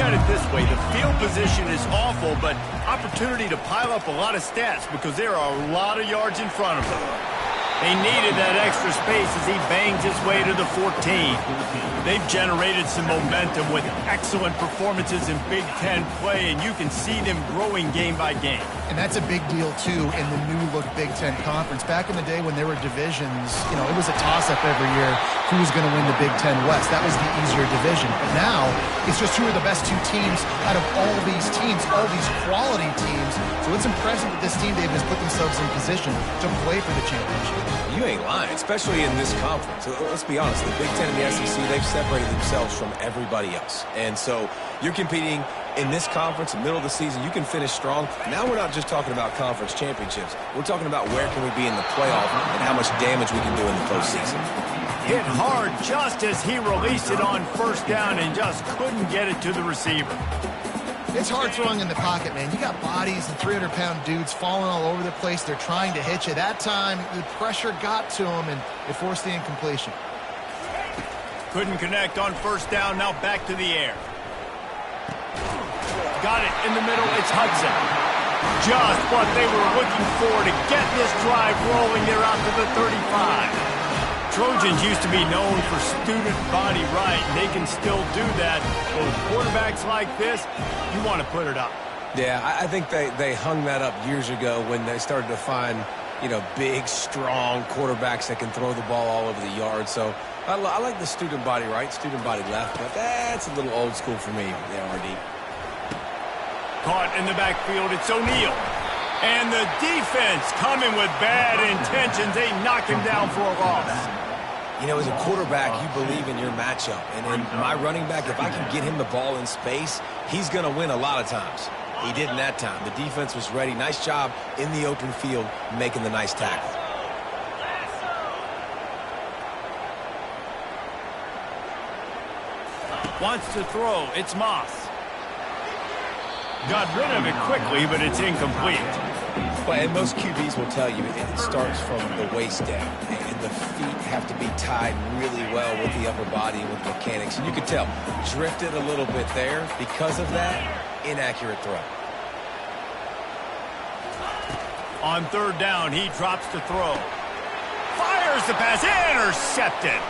at it this way. The field position is awful, but opportunity to pile up a lot of stats because there are a lot of yards in front of them. They needed that extra space as he bangs his way to the 14. They've generated some momentum with excellent performances in Big Ten play, and you can see them growing game by game. And that's a big deal, too, in the new-look Big Ten Conference. Back in the day when there were divisions, you know, it was a toss-up every year who was going to win the Big Ten West. That was the easier division. But now, it's just who are the best two teams out of all these teams, all these quality teams. So it's impressive that this team, David, has put themselves in position to play for the championship. You ain't lying, especially in this conference. Let's be honest, the Big Ten and the SEC, they've separated themselves from everybody else. And so you're competing in this conference, middle of the season, you can finish strong. Now we're not just talking about conference championships. We're talking about where can we be in the playoff and how much damage we can do in the postseason. Hit hard just as he released it on first down and just couldn't get it to the receiver. It's hard throwing in the pocket, man. You got bodies and 300-pound dudes falling all over the place. They're trying to hit you. That time, the pressure got to him, and it forced the incompletion. Couldn't connect on first down. Now back to the air. Got it in the middle. It's Hudson. Just what they were looking for to get this drive rolling. They're out to the 35. Trojans used to be known for student body right, and they can still do that. But with quarterbacks like this, you want to put it up. Yeah, I think they hung that up years ago when they started to find, you know, big, strong quarterbacks that can throw the ball all over the yard. So I like the student body right, student body left, but that's a little old school for me, RD. Caught in the backfield, it's O'Neal. And the defense coming with bad intentions. They knock him down for a loss. You know, as a quarterback, you believe in your matchup. And in my running back, if I can get him the ball in space, he's going to win a lot of times. He didn't that time. The defense was ready. Nice job in the open field making the nice tackle. Wants to throw. It's Moss. Got rid of it quickly, but it's incomplete. Well, and most QBs will tell you it starts from the waist down. And the feet have to be tied really well with the upper body and with mechanics. And you can tell, drifted a little bit there. Because of that, inaccurate throw. On third down, he drops the throw. Fires the pass, intercepted.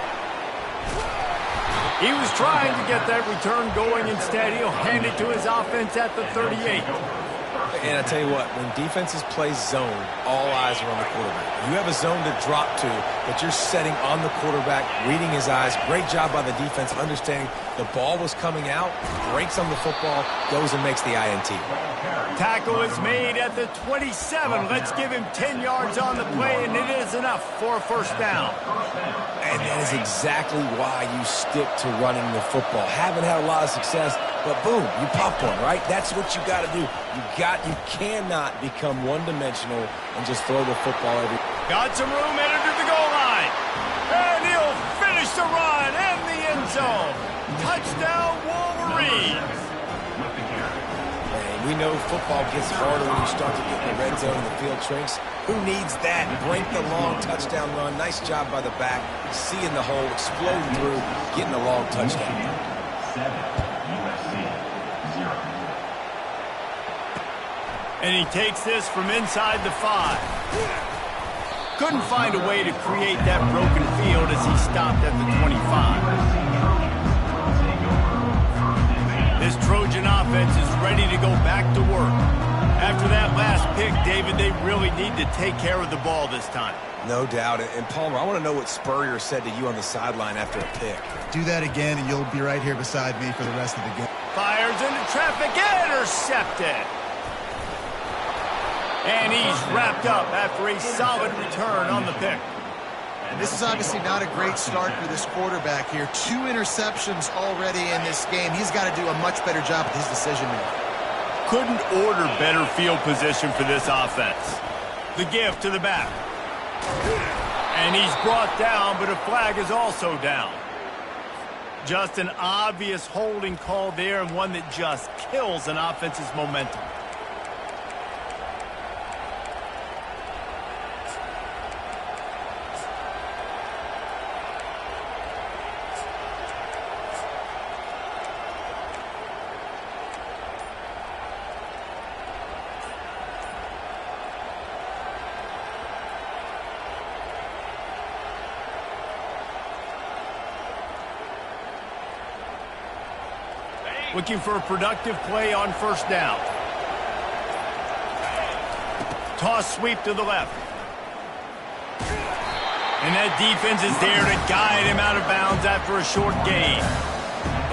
He was trying to get that return going. Instead, he'll hand it to his offense at the 38. And I tell you what, when defenses play zone, all eyes are on the quarterback. You have a zone to drop to, but you're setting on the quarterback, reading his eyes. Great job by the defense, understanding the ball was coming out, breaks on the football, goes and makes the INT. Tackle is made at the 27. Let's give him 10 yards on the play, and it is enough for a first down. And that is exactly why you stick to running the football. Haven't had a lot of success, but boom, you pop one, right? That's what you got to do. You cannot become one-dimensional and just throw the football every. Got some room headed to the goal line. And he'll finish the run in the end zone. Touchdown, Wolverines. We know football gets harder when you start to get in the red zone and the field shrinks. Who needs that? Break the long touchdown run. Nice job by the back. Seeing the hole, exploding through, getting a long touchdown. And he takes this from inside the 5. Couldn't find a way to create that broken field as he stopped at the 25. This Trojan offense is ready to go back to work. After that last pick, David, they really need to take care of the ball this time. No doubt. And Palmer, I want to know what Spurrier said to you on the sideline after a pick. Do that again, and you'll be right here beside me for the rest of the game. Fires into traffic, intercepted. And he's wrapped up after a solid return on the pick. This is obviously not a great start for this quarterback here. 2 interceptions already in this game. He's got to do a much better job with his decision-making. Couldn't order better field position for this offense. The give to the back. And he's brought down, but a flag is also down. Just an obvious holding call there, and one that just kills an offense's momentum. Looking for a productive play on first down. Toss sweep to the left. And that defense is there to guide him out of bounds after a short gain.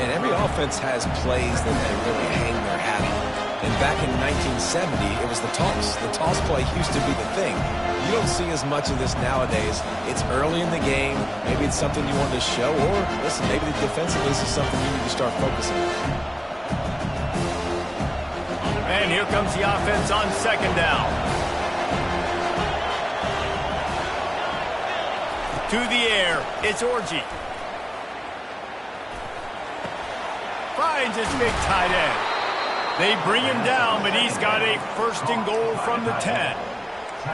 And every offense has plays that they really hang their hat on. And back in 1970, it was the toss. The toss play used to be the thing. You don't see as much of this nowadays. It's early in the game. Maybe it's something you want to show. Or, listen, maybe defensively this is something you need to start focusing on. And here comes the offense on second down. To the air, it's Orji. Finds his big tight end. They bring him down, but he's got a first and goal from the 10.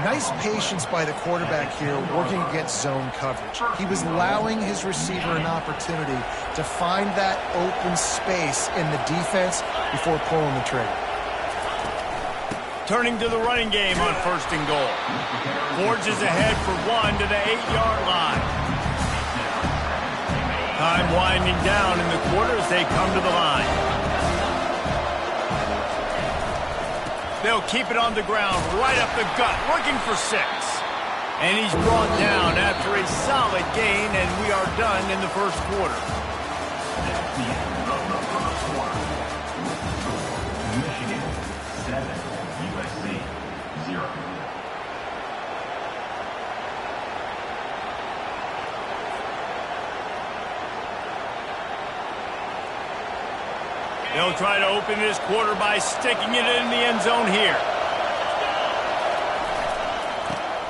Nice patience by the quarterback here working against zone coverage. He was allowing his receiver an opportunity to find that open space in the defense before pulling the trigger. Turning to the running game on first and goal. Forges ahead for one to the 8-yard line. Time winding down in the quarter as they come to the line. They'll keep it on the ground, right up the gut, looking for 6. And he's brought down after a solid gain, and we are done in the first quarter. They'll try to open this quarter by sticking it in the end zone here.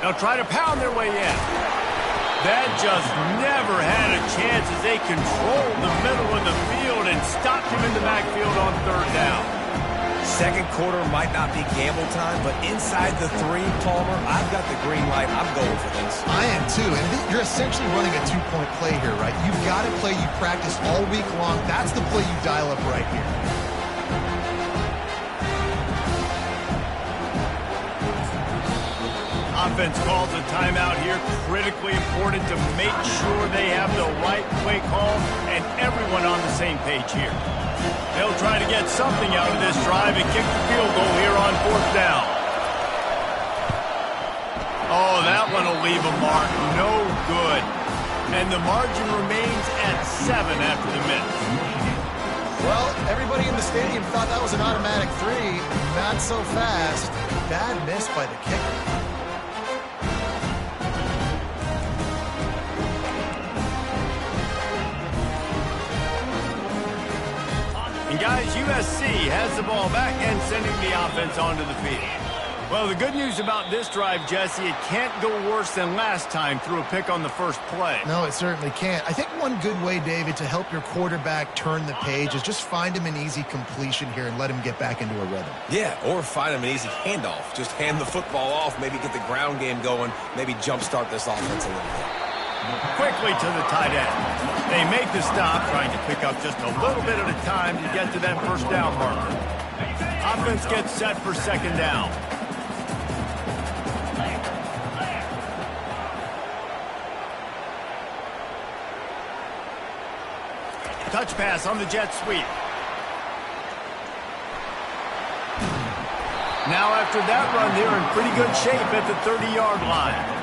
They'll try to pound their way in. That just never had a chance as they controlled the middle of the field and stopped him in the backfield on third down. Second quarter might not be gamble time, but inside the 3, Palmer, I've got the green light. I'm going for this. I am too, and you're essentially running a 2-point play here, right? You've got a play you practice all week long. That's the play you dial up right here. Offense calls a timeout here. Critically important to make sure they have the right play call and everyone on the same page here. They'll try to get something out of this drive and kick the field goal here on fourth down. Oh, that one will leave a mark. No good. And the margin remains at 7 after the miss. Well, everybody in the stadium thought that was an automatic 3. Not so fast. Bad miss by the kicker. And guys, USC has the ball back and sending the offense onto the field. Well, the good news about this drive, Jesse, it can't go worse than last time through a pick on the first play. No, it certainly can't. I think one good way, David, to help your quarterback turn the page is just find him an easy completion here and let him get back into a rhythm. Yeah, or find him an easy handoff. Just hand the football off, maybe get the ground game going, maybe jumpstart this offense a little bit. Quickly to the tight end. They make the stop, trying to pick up just a little bit at a time to get to that first down marker. Offense gets set for second down. Touch pass on the jet sweep. Now after that run, they're in pretty good shape at the 30-yard line.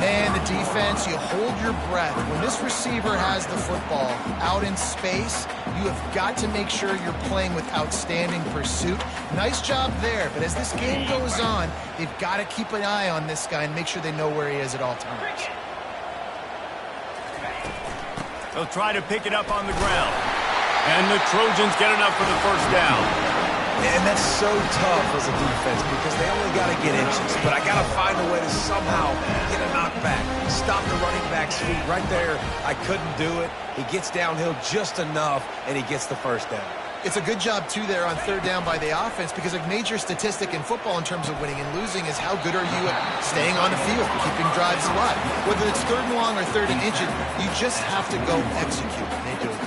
And the defense, you hold your breath. When this receiver has the football out in space, you have got to make sure you're playing with outstanding pursuit. Nice job there, but as this game goes on, they've got to keep an eye on this guy and make sure they know where he is at all times. They'll try to pick it up on the ground. And the Trojans get enough for the first down. And that's so tough as a defense because they only got to get inches. But I got to find a way to somehow get a knockback. Stop the running back's feet right there. I couldn't do it. He gets downhill just enough, and he gets the first down. It's a good job, too, there on third down by the offense because a major statistic in football in terms of winning and losing is how good are you at staying on the field, keeping drives alive. Whether it's third and long or third and inches, you just have to go execute. And they do it.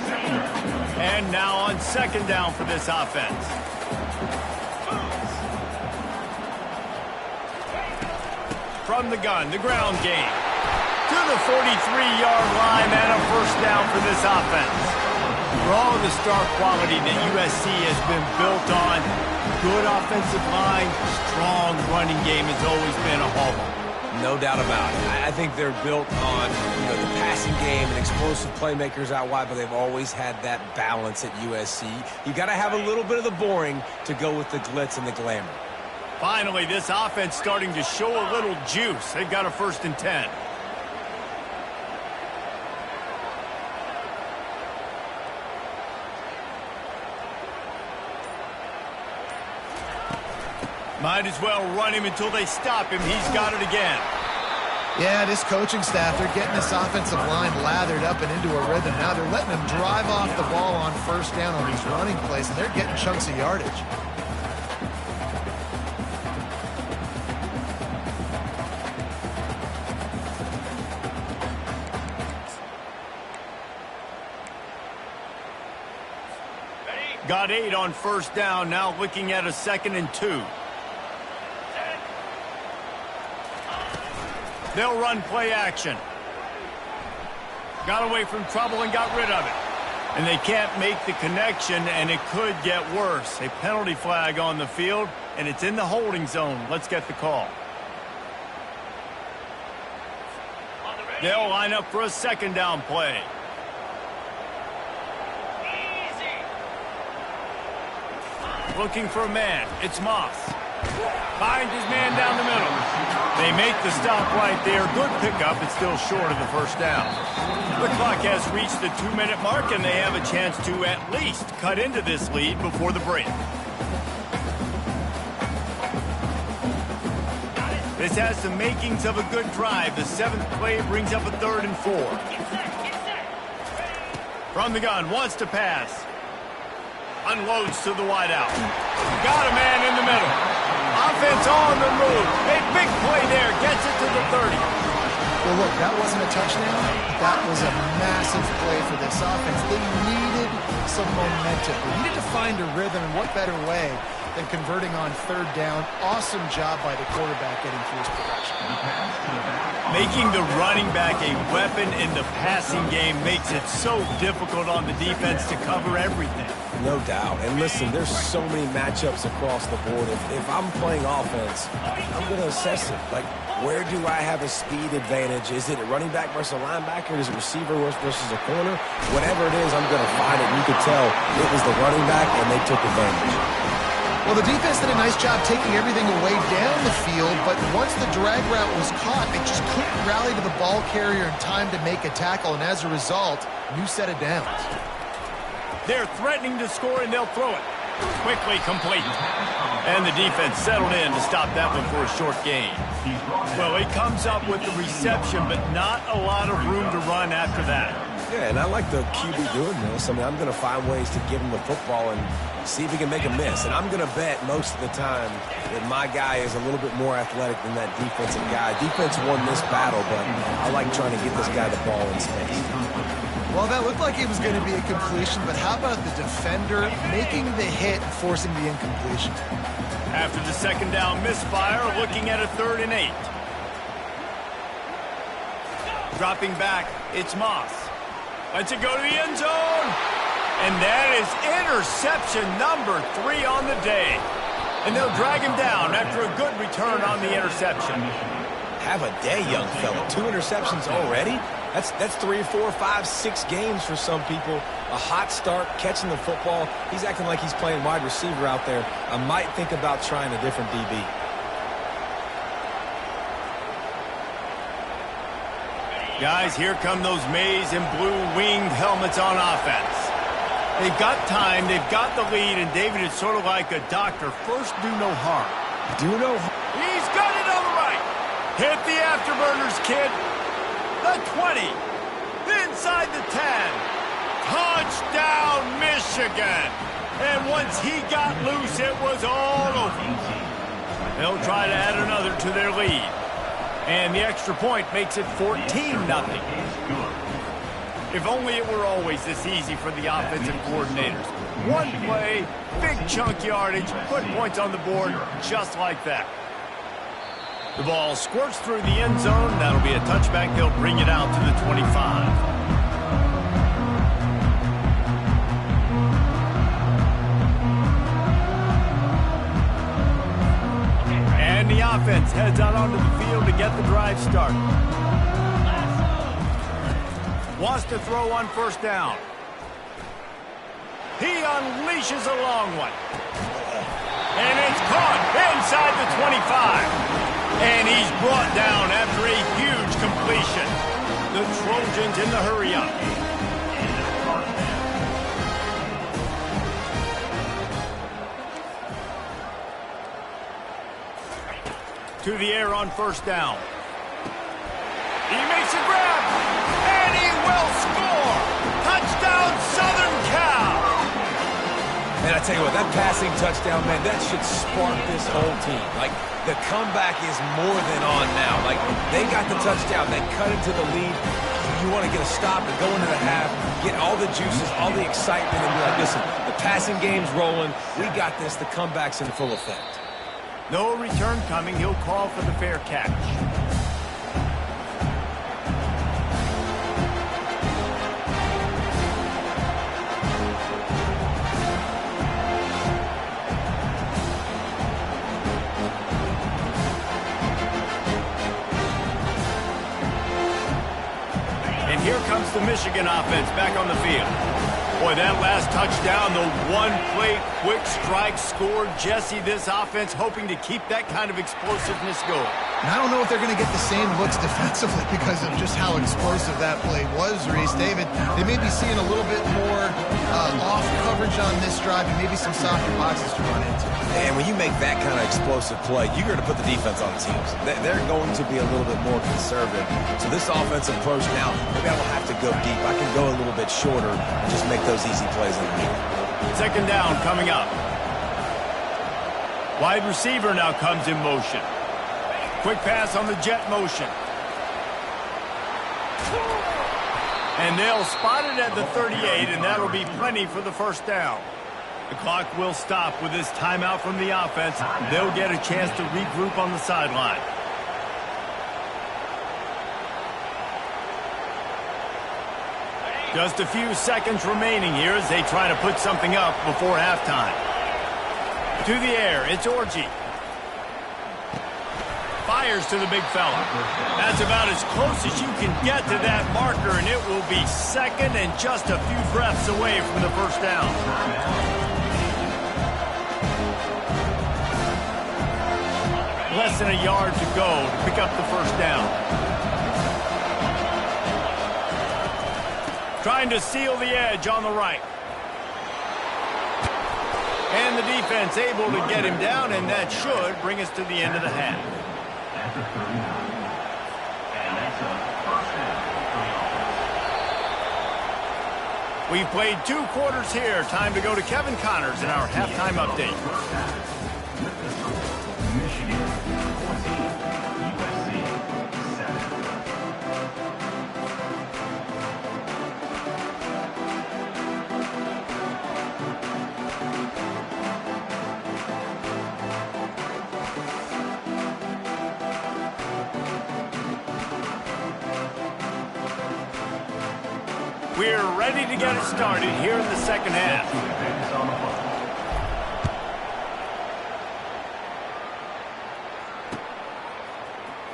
And now on second down for this offense. From the gun, the ground game. To the 43-yard line and a first down for this offense. For all the star quality that USC has been built on, good offensive line, strong running game has always been a hallmark. No doubt about it. I think they're built on the passing game and explosive playmakers out wide, but they've always had that balance at USC. You got to have a little bit of the boring to go with the glitz and the glamour. Finally, this offense starting to show a little juice. They've got a 1st and 10. Might as well run him until they stop him. He's got it again. Yeah, this coaching staff, they're getting this offensive line lathered up and into a rhythm. Now they're letting them drive off the ball on 1st down on these running plays, and they're getting chunks of yardage. Got 8 on 1st down, now looking at a 2nd and 2. They'll run play action. Got away from trouble and got rid of it. And they can't make the connection, and it could get worse. A penalty flag on the field, and it's in the holding zone. Let's get the call. They'll line up for a 2nd down play. Looking for a man. It's Moss. Finds his man down the middle. They make the stop right there. Good pickup. It's still short of the 1st down. The clock has reached the 2-minute mark, and they have a chance to at least cut into this lead before the break. This has the makings of a good drive. The 7th play brings up a 3rd and 4. From the gun, wants to pass. Unloads to the wideout. Got a man in the middle. Offense on the move. A big play there. Gets it to the 30. Well, look, that wasn't a touchdown. That was a massive play for this offense. They needed some momentum. They needed to find a rhythm, and what better way than converting on 3rd down. Awesome job by the quarterback getting through his progression. Making the running back a weapon in the passing game makes it so difficult on the defense to cover everything. No doubt. And listen, there's so many matchups across the board. If I'm playing offense, I'm going to assess it. Like, where do I have a speed advantage? Is it a running back versus a linebacker? Is it receiver versus a corner? Whatever it is, I'm going to find it. You could tell it was the running back, and they took advantage. Well, the defense did a nice job taking everything away down the field, but once the drag route was caught, they just couldn't rally to the ball carrier in time to make a tackle, and as a result, new set of downs. They're threatening to score, and they'll throw it. Quickly complete. And the defense settled in to stop that one for a short gain. Well, he comes up with the reception, but not a lot of room to run after that. Yeah, and I like the QB doing this. I mean, I'm going to find ways to give him the football and see if he can make a miss. And I'm going to bet most of the time that my guy is a little bit more athletic than that defensive guy. Defense won this battle, but I like trying to get this guy the ball in space. Well, that looked like it was going to be a completion, but how about the defender making the hit and forcing the incompletion? After the 2nd down misfire, looking at a 3rd and 8. Dropping back, it's Moss. Lets it go to the end zone. And that is interception number 3 on the day. And they'll drag him down after a good return on the interception. Have a day, young fella. 2 interceptions already? That's 3, 4, 5, 6 games for some people. A hot start, catching the football. He's acting like he's playing wide receiver out there. I might think about trying a different DB. Guys, here come those maize and blue winged helmets on offense. They've got time, they've got the lead, and David, it's sort of like a doctor. First, do no harm. Do no harm. He's got it on the right. Hit the afterburners, kid. The 20. Inside the 10. Touchdown, Michigan. And once he got loose, it was all over. They'll try to add another to their lead. And the extra point makes it 14-0. If only it were always this easy for the offensive coordinators. One play, big chunk yardage, put points on the board just like that. The ball squirts through the end zone. That'll be a touchback. They'll bring it out to the 25. offense heads out onto the field to get the drive started. Wants to throw on first down. He unleashes a long one. And it's caught inside the 25. And he's brought down after a huge completion. The Trojans in the hurry-up. To the air on first down. He makes a grab, and he will score! Touchdown, Southern Cal! And I tell you what, that passing touchdown, man, that should spark this whole team. Like, the comeback is more than on now. Like, they got the touchdown. They cut into the lead. You want to get a stop and go into the half, get all the juices, all the excitement, and be like, listen, the passing game's rolling. We got this. The comeback's in full effect. No return coming. He'll call for the fair catch. And here comes the Michigan offense back on the field. Boy, that last touchdown, the one-play quick strike score. Jesse, this offense hoping to keep that kind of explosiveness going. And I don't know if they're going to get the same looks defensively because of just how explosive that play was, Reese. David, they may be seeing a little bit more off coverage on this drive and maybe some softer boxes to run into. And when you make that kind of explosive play, you're going to put the defense on the teams. They're going to be a little bit more conservative. So this offensive approach now, maybe I don't have to go deep. I can go a little bit shorter and just make those easy plays underneath. Second down coming up. Wide receiver now comes in motion. Quick pass on the jet motion. And they'll spot it at the 38, and that'll be plenty for the first down. The clock will stop with this timeout from the offense. They'll get a chance to regroup on the sideline. Just a few seconds remaining here as they try to put something up before halftime. To the air, it's Orji. Fires to the big fella. That's about as close as you can get to that marker, and it will be second and just a few breaths away from the first down. Less than a yard to go to pick up the first down. Trying to seal the edge on the right. And the defense able to get him down, and that should bring us to the end of the half. We've played 2 quarters here. Time to go to Kevin Connors in our halftime update. We're ready to get it started here in the second half.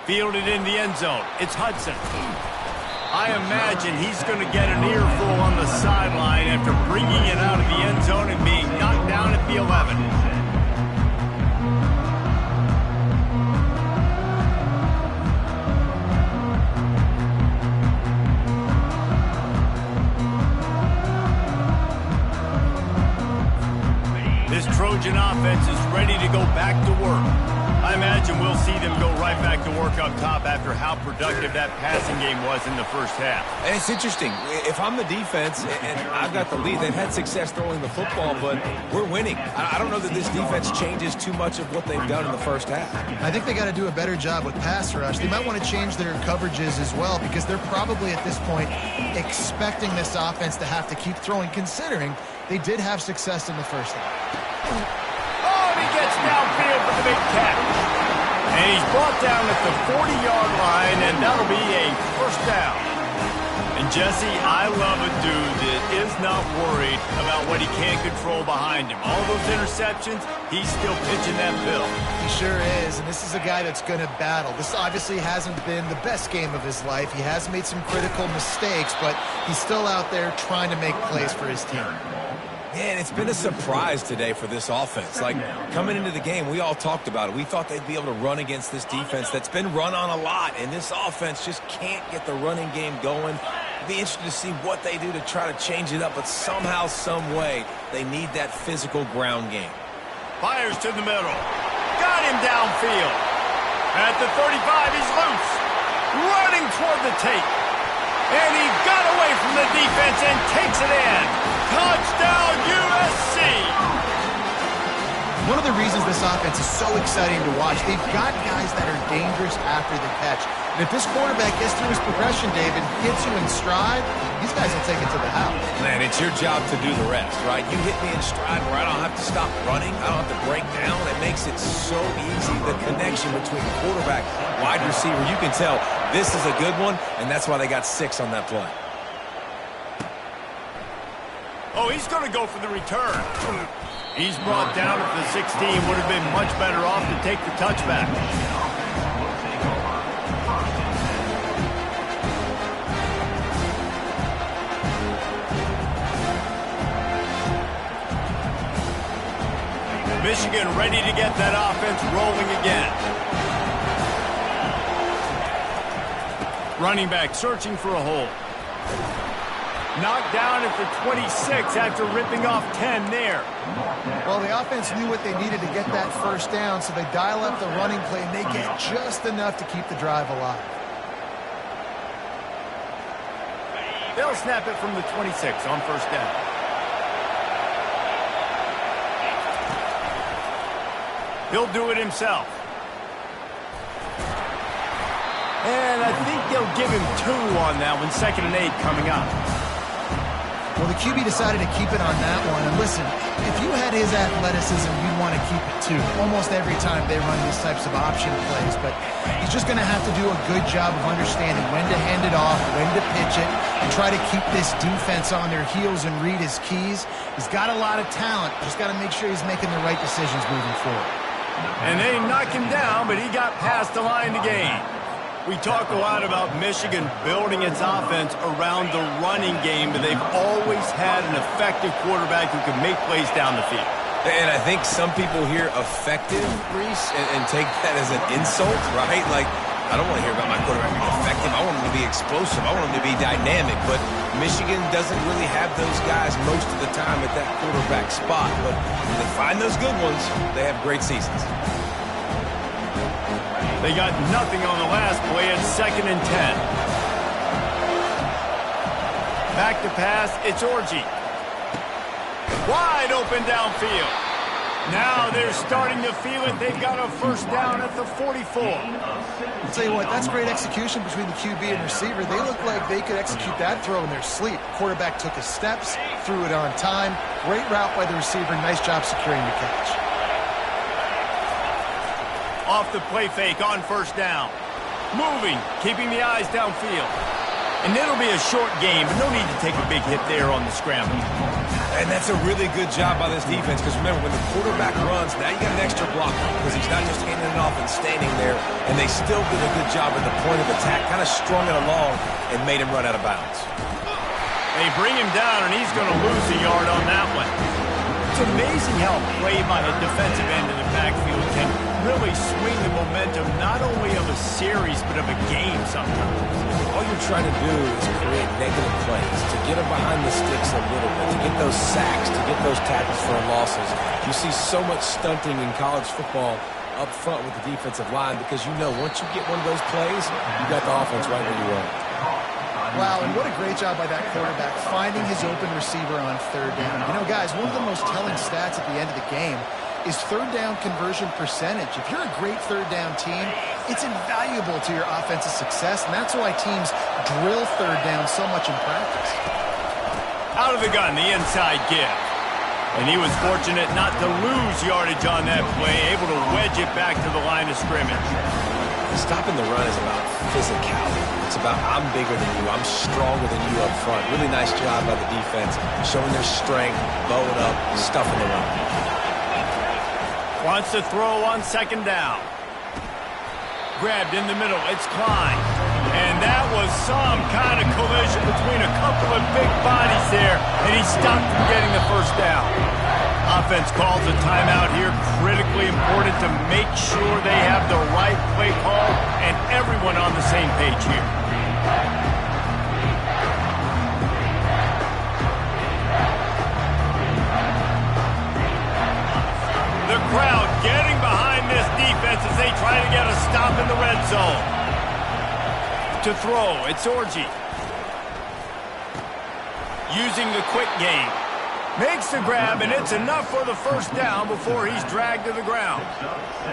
Fielded in the end zone. It's Hudson. I imagine he's going to get an earful on the sideline after bringing it out of the end zone and being knocked down at the 11. Trojan offense is ready to go back to work. I imagine we'll see them go right back to work up top after how productive that passing game was in the first half. And it's interesting. If I'm the defense and I've got the lead, they've had success throwing the football, but we're winning. I don't know that this defense changes too much of what they've done in the first half. I think they got to do a better job with pass rush. They might want to change their coverages as well because they're probably at this point expecting this offense to have to keep throwing, considering they did have success in the first half. Oh, he gets downfield for the big catch. And he's brought down at the 40-yard line, and that'll be a first down. And Jesse, I love a dude that is not worried about what he can't control behind him. All those interceptions, he's still pitching that bill. He sure is, and this is a guy that's going to battle. This obviously hasn't been the best game of his life. He has made some critical mistakes, but he's still out there trying to make plays for his team. Man, it's been a surprise today for this offense. Like, coming into the game, we all talked about it. We thought they'd be able to run against this defense that's been run on a lot, and this offense just can't get the running game going. It'd be interesting to see what they do to try to change it up, but somehow, some way, they need that physical ground game. Fires to the middle. Got him downfield. At the 35, he's loose. Running toward the tape. And he got away from the defense and takes it in. Touchdown, USC! One of the reasons this offense is so exciting to watch, they've got guys that are dangerous after the catch. And if this quarterback gets through his progression, David, gets you in stride, these guys will take it to the house. Man, it's your job to do the rest, right? You hit me in stride where I don't have to stop running. I don't have to break down. It makes it so easy. The connection between quarterback, wide receiver, you can tell this is a good one, and that's why they got 6 on that play. Oh, he's going to go for the return. He's brought down at the 16. Would have been much better off to take the touchback. Michigan ready to get that offense rolling again. Running back searching for a hole. Knocked down at the 26 after ripping off 10 there. Well, the offense knew what they needed to get that first down, so they dial up the running play, and they get just enough to keep the drive alive. They'll snap it from the 26 on first down. He'll do it himself. And I think they'll give him 2 on that one, 2nd and 8 coming up. Well, the QB decided to keep it on that one. And listen, if you had his athleticism, you'd want to keep it too. Almost every time they run these types of option plays. But he's just going to have to do a good job of understanding when to hand it off, when to pitch it, and try to keep this defense on their heels and read his keys. He's got a lot of talent. Just got to make sure he's making the right decisions moving forward. And they knocked him down, but he got past the line to gain. We talk a lot about Michigan building its offense around the running game, but they've always had an effective quarterback who can make plays down the field. And I think some people hear effective, Reese, and take that as an insult, right? Like, I don't want to hear about my quarterback being effective. I want him to be explosive. I want him to be dynamic. But Michigan doesn't really have those guys most of the time at that quarterback spot. But when they find those good ones, they have great seasons. They got nothing on the last play at 2nd and 10. Back to pass, it's Orji. Wide open downfield. Now they're starting to feel it. They've got a first down at the 44. I'll tell you what, that's great execution between the QB and receiver. They look like they could execute that throw in their sleep. Quarterback took his steps, threw it on time. Great route by the receiver. Nice job securing the catch. Off the play fake on first down. Moving, keeping the eyes downfield. And it'll be a short game, but no need to take a big hit there on the scramble. And that's a really good job by this defense, because remember, when the quarterback runs, now you got an extra blocker, because he's not just handing it off and standing there, and they still did a good job at the point of attack, kind of strung it along and made him run out of bounds. They bring him down, and he's going to lose a yard on that one. It's amazing how a play by the defensive end of the backfield can really swing the momentum not only of a series but of a game sometimes. All you're trying to do is create negative plays, to get them behind the sticks a little bit, to get those sacks, to get those tackles for losses. You see so much stunting in college football up front with the defensive line, because you know once you get one of those plays, you got the offense right where you want it. Wow, and what a great job by that quarterback finding his open receiver on 3rd down. You know, guys, one of the most telling stats at the end of the game is 3rd down conversion percentage. If you're a great 3rd down team, it's invaluable to your offensive success, and that's why teams drill 3rd down so much in practice. Out of the gun, the inside give. And he was fortunate not to lose yardage on that play, able to wedge it back to the line of scrimmage. Stopping the run is about physicality. It's about I'm bigger than you, I'm stronger than you up front. Really nice job by the defense, showing their strength, bowing up, stuffing the run. Wants to throw on second down. Grabbed in the middle, it's Klein. And that was some kind of collision between a couple of big bodies there, and he stopped from getting the first down. Offense calls a timeout here. Critically important to make sure they have the right play call and everyone on the same page here. The crowd getting behind this defense as they try to get a stop in the red zone. To throw, it's Orji. Using the quick game. Makes the grab, and it's enough for the first down before he's dragged to the ground.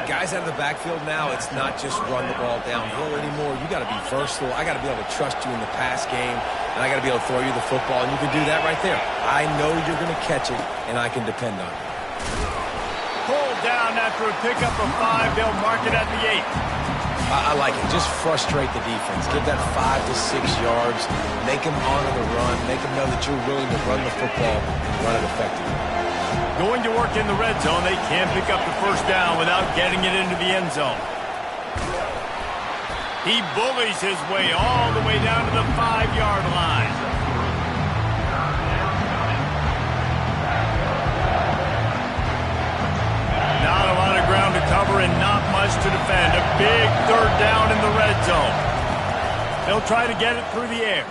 Guys out of the backfield now, it's not just run the ball downhill anymore. You got to be versatile. I got to be able to trust you in the pass game, and I got to be able to throw you the football, and you can do that right there. I know you're going to catch it, and I can depend on it. Pulled down after a pickup of 5. They'll mark it at the 8. I like it. Just frustrate the defense. Give that 5 to 6 yards. Make them honor the run. Make them know that you're willing to run the football and run it effectively. Going to work in the red zone. They can't pick up the first down without getting it into the end zone. He bullies his way all the way down to the 5-yard line. Not a lot of ground to cover and not much to defend. A big third down in the red zone. They'll try to get it through the air.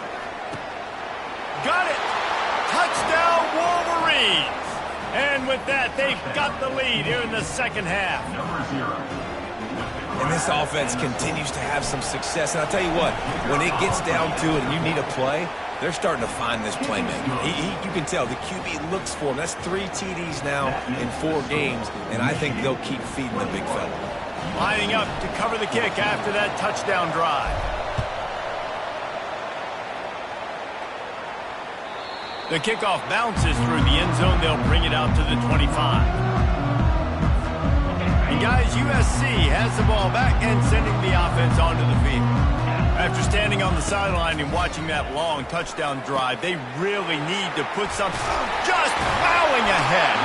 Got it! Touchdown Wolverines! And with that, they've got the lead here in the second half. And this offense continues to have some success. And I'll tell you what, when it gets down to it and you need a play, they're starting to find this playmaker. You can tell the QB looks for him. That's 3 TDs now in 4 games, and I think they'll keep feeding the big fella. Lining up to cover the kick after that touchdown drive. The kickoff bounces through the end zone. They'll bring it out to the 25. And guys, USC has the ball back and sending the offense onto the field. After standing on the sideline and watching that long touchdown drive, they really need to put something just plowing ahead.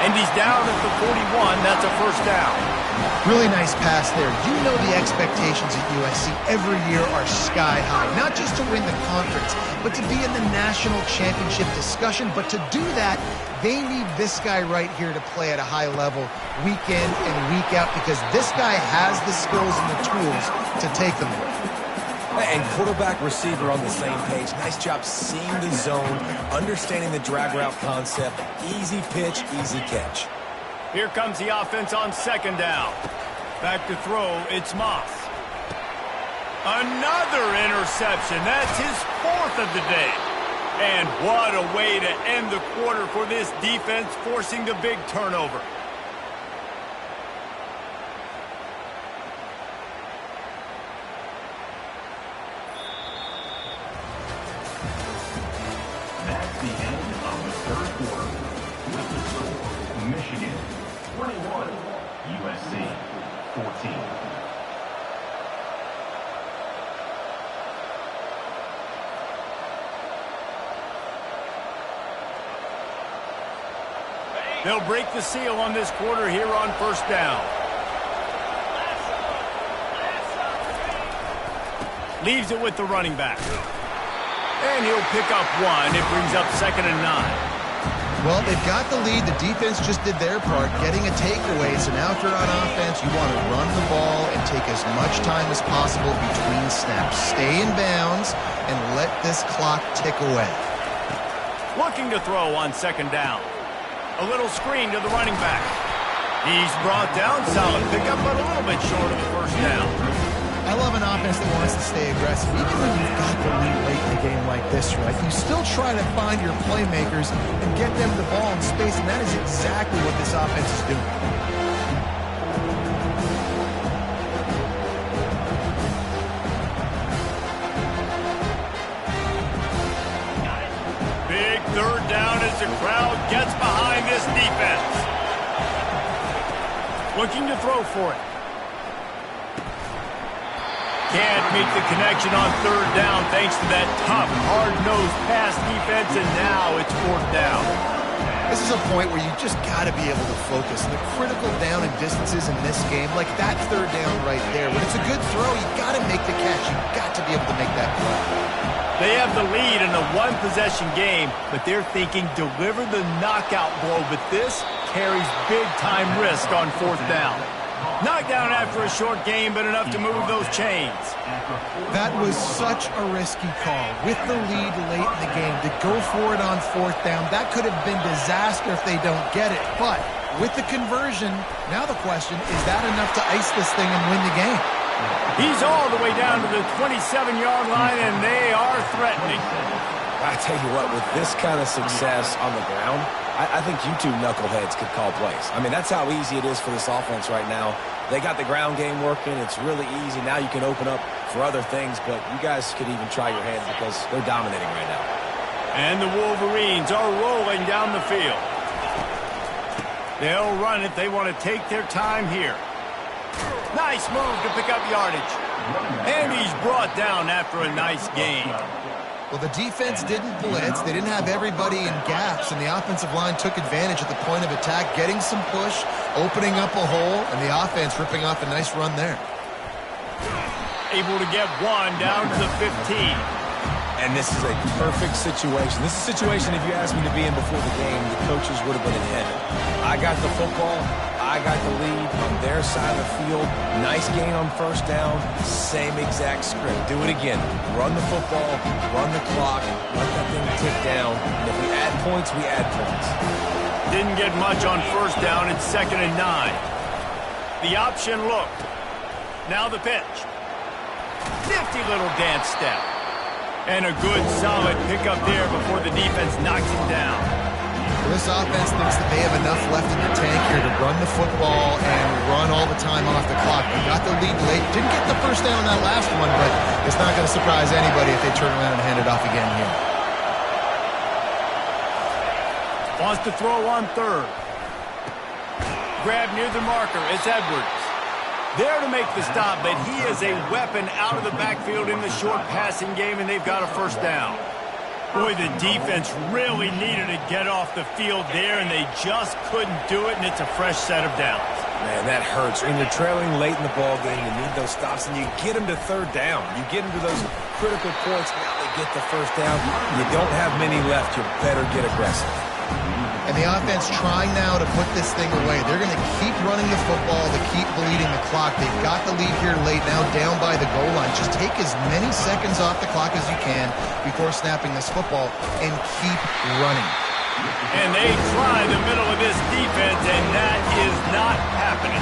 And he's down at the 41. That's a first down. Really nice pass there. You know the expectations at USC every year are sky high. Not just to win the conference, but to be in the national championship discussion. But to do that, they need this guy right here to play at a high level week in and week out, because this guy has the skills and the tools to take them there. And quarterback, receiver on the same page. Nice job seeing the zone, understanding the drag route concept. Easy pitch, easy catch. Here comes the offense on second down. Back to throw, it's Moss. Another interception. That's his 4th of the day. And what a way to end the quarter for this defense, forcing the big turnover. That's the end of the 3rd quarter. With the score, Michigan 21, USC 14. They'll break the seal on this quarter here on first down. Leaves it with the running back. And he'll pick up 1. It brings up 2nd and 9. Well, they've got the lead. The defense just did their part, getting a takeaway. So now if you're on offense, you want to run the ball and take as much time as possible between snaps. Stay in bounds and let this clock tick away. Looking to throw on second down. A little screen to the running back. He's brought down. Solid pickup, but a little bit short of the first down. I love an offense that wants to stay aggressive. Even when you've got the lead late in a game like this, right? You still try to find your playmakers and get them the ball in space, and that is exactly what this offense is doing. Big third down as the crowd gets behind this defense. Looking to throw for it. can't make the connection on third down thanks to that tough, hard-nosed pass defense, and now it's fourth down. This is a point where you just got to be able to focus. And the critical down and distances in this game, like that third down right there, when it's a good throw, you got to make the catch. You got to be able to make that play. They have the lead in a one-possession game, but they're thinking deliver the knockout blow, but this carries big-time risk on fourth down. Knocked down after a short game, but enough to move those chains. That was such a risky call. With the lead late in the game, to go for it on fourth down, that could have been disaster if they don't get it. But with the conversion, now the question, is that enough to ice this thing and win the game? He's all the way down to the 27-yard line, and they are threatening. I tell you what, with this kind of success on the ground, I think you two knuckleheads could call plays. I mean, that's how easy it is for this offense right now. They got the ground game working. It's really easy. Now you can open up for other things, but you guys could even try your hand because they're dominating right now. And the Wolverines are rolling down the field. They'll run it. They want to take their time here. Nice move to pick up yardage. And he's brought down after a nice gain. Well, the defense didn't blitz. They didn't have everybody in gaps, and the offensive line took advantage at the point of attack, getting some push, opening up a hole, and the offense ripping off a nice run there. Able to get one down to the 15. And this is a perfect situation. This is a situation, if you asked me to be in before the game, the coaches would have been in heaven. I got the football. I got the lead on their side of the field. Nice gain on first down. Same exact script. Do it again. Run the football, run the clock, let that thing tick down. And if we add points, we add points. Didn't get much on first down. It's 2nd and 9. The option look. Now the pitch. Nifty little dance step. And a good, solid pickup there before the defense knocks him down. This offense thinks that they have enough left in the tank here to run the football and run all the time off the clock. They got the lead late. Didn't get the first down on that last one, but it's not going to surprise anybody if they turn around and hand it off again here. Wants to throw on third. Grab near the marker. It's Edwards. There to make the stop, but he is a weapon out of the backfield in the short passing game, and they've got a first down. Boy, the defense really needed to get off the field there, and they just couldn't do it, and it's a fresh set of downs. Man, that hurts. When you're trailing late in the ball game, you need those stops, and you get them to third down. You get them to those critical points. Now they get the first down. You don't have many left. You better get aggressive. And the offense trying now to put this thing away. They're going to keep running the football to keep bleeding the clock. They've got the lead here late, now down by the goal line. Just take as many seconds off the clock as you can before snapping this football and keep running. And they try the middle of this defense, and that is not happening.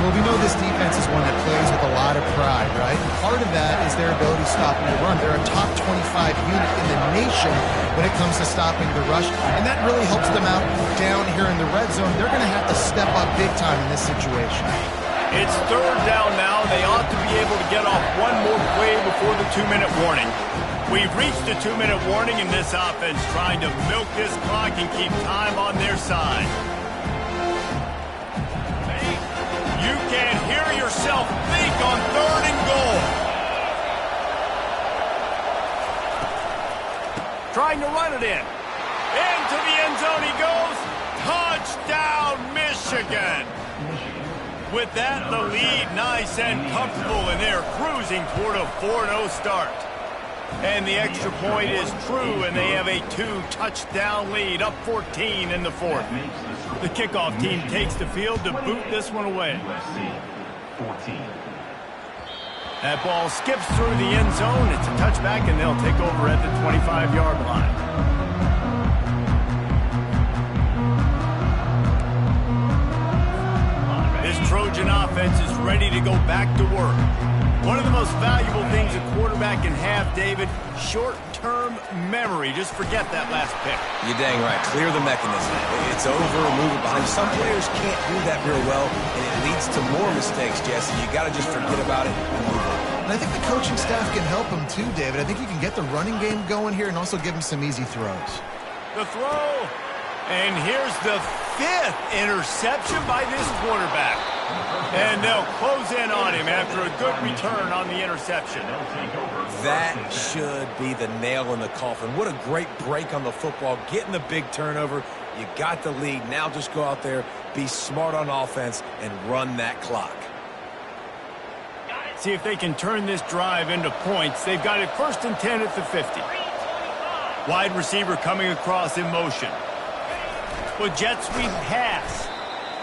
Well, we know this defense is one that plays with a lot of pride, right? And part of that is their ability to stop the run. They're a top 25 unit in the nation when it comes to stopping the rush, and that really helps them out down here in the red zone. They're going to have to step up big time in this situation. It's third down now. They ought to be able to get off one more play before the 2-minute warning. We've reached the 2-minute warning, and this offense trying to milk this clock and keep time on their side. You can't hear yourself think on 3rd and goal. Trying to run it in. Into the end zone he goes. Touchdown, Michigan. With that, the lead nice and comfortable, and they're cruising toward a 4-0 start. And the extra point is true, and they have a 2-touchdown lead, up 14 in the 4th. The kickoff team takes the field to boot this one away. That ball skips through the end zone. It's a touchback, and they'll take over at the 25-yard line. This Trojan offense is ready to go back to work. One of the most valuable things a quarterback can have, David, short-term memory. Just forget that last pick. You're dang right. Clear the mechanism. It's over, move it behind. Some players can't do that real well, and it leads to more mistakes, Jesse. You got to just forget about it and move on. And I think the coaching staff can help him too, David. I think you can get the running game going here and also give him some easy throws. The throw, and here's the 5th interception by this quarterback. And they'll close in on him after a good return on the interception. That should be the nail in the coffin. What a great break on the football, getting the big turnover. You got the lead. Now just go out there, be smart on offense, and run that clock. See if they can turn this drive into points. They've got it 1st and 10 at the 50. Wide receiver coming across in motion. Well, jet sweep pass.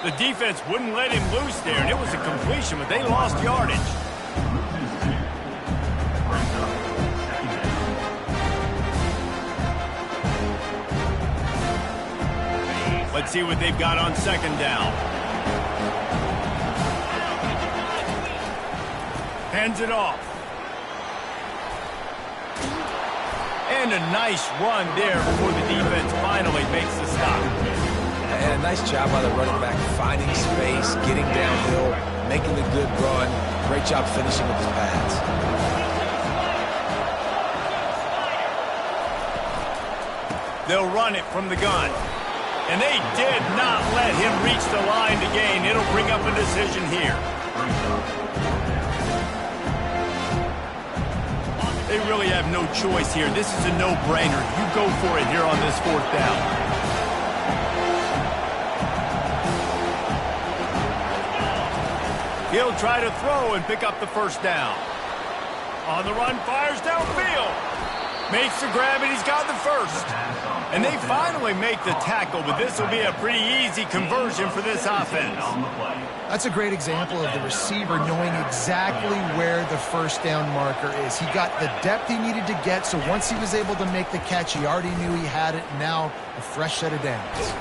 The defense wouldn't let him loose there, and it was a completion, but they lost yardage. Let's see what they've got on 2nd down. Hands it off. And a nice run there before the defense finally makes the stop. And a nice job by the running back, finding space, getting downhill, making a good run. Great job finishing with his pads. They'll run it from the gun. And they did not let him reach the line to gain. It'll bring up a decision here. They really have no choice here. This is a no-brainer. You go for it here on this 4th down. He'll try to throw and pick up the 1st down. On the run, fires downfield. Makes the grab, and he's got the 1st. And they finally make the tackle, but this will be a pretty easy conversion for this offense. That's a great example of the receiver knowing exactly where the 1st down marker is. He got the depth he needed to get, so once he was able to make the catch, he already knew he had it. Now, a fresh set of downs.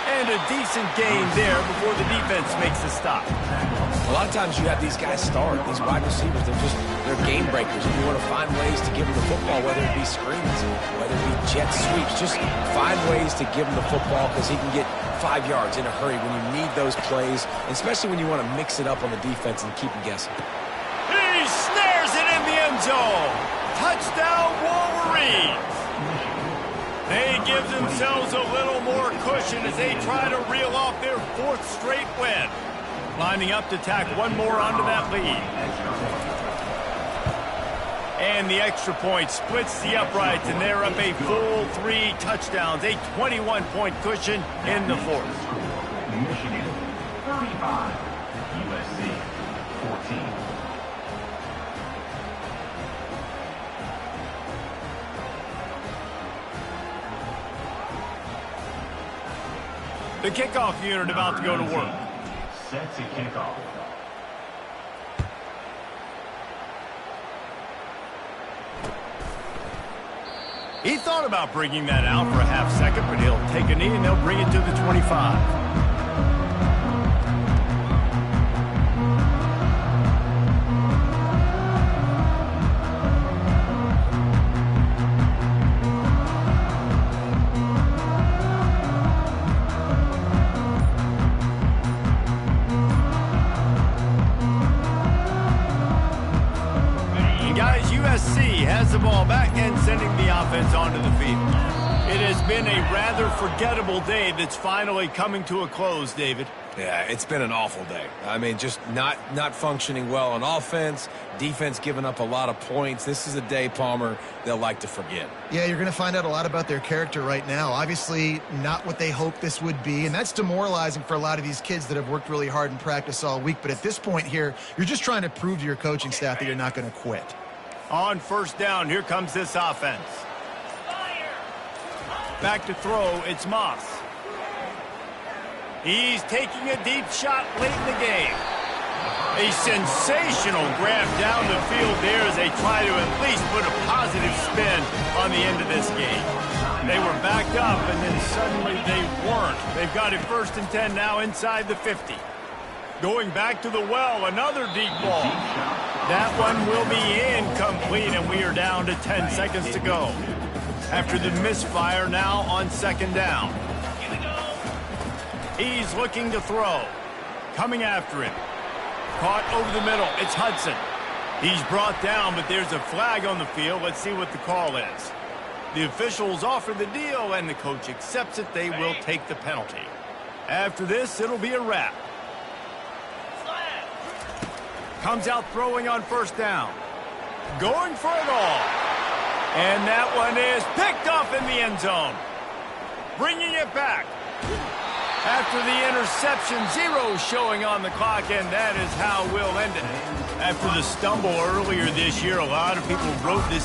And a decent gain there before the defense makes the stop. A lot of times you have these guys start, these wide receivers, they're game breakers. And you want to find ways to give them the football, whether it be screens, whether it be jet sweeps. Just find ways to give him the football because he can get 5 yards in a hurry when you need those plays, especially when you want to mix it up on the defense and keep them guessing. He snares it in the end zone. Touchdown, Wolverines. They give themselves a little more cushion as they try to reel off their 4th straight win. Lining up to tack one more onto that lead. And the extra point splits the uprights, and they're up a full 3 touchdowns, a 21-point cushion in the 4th. Michigan 35, USC 14. The kickoff unit about to go to work. Set to kick off. He thought about bringing that out for a half second, but he'll take a knee and they'll bring it to the 25. USC has the ball back and sending the offense onto the field. It has been a rather forgettable day that's finally coming to a close, David. Yeah, it's been an awful day. I mean, just not functioning well on offense, defense giving up a lot of points. This is a day, Palmer, they'll like to forget. Yeah, you're going to find out a lot about their character right now. Obviously, not what they hoped this would be, and that's demoralizing for a lot of these kids that have worked really hard in practice all week. But at this point here, you're just trying to prove to your coaching staff that you're not going to quit. On 1st down, here comes this offense. Back to throw, it's Moss. He's taking a deep shot late in the game. A sensational grab down the field there as they try to at least put a positive spin on the end of this game. They were backed up, and then suddenly they weren't. They've got it 1st and 10 now inside the 50. Going back to the well, another deep ball. That one will be incomplete, and we are down to 10 seconds to go. After the misfire, now on 2nd down. He's looking to throw. Coming after him. Caught over the middle. It's Hudson. He's brought down, but there's a flag on the field. Let's see what the call is. The officials offer the deal, and the coach accepts it. They will take the penalty. After this, it'll be a wrap. Comes out throwing on first down. Going for it all. And that one is picked off in the end zone. Bringing it back. After the interception, 0 showing on the clock, and that is how we'll end it. After the stumble earlier this year, a lot of people wrote this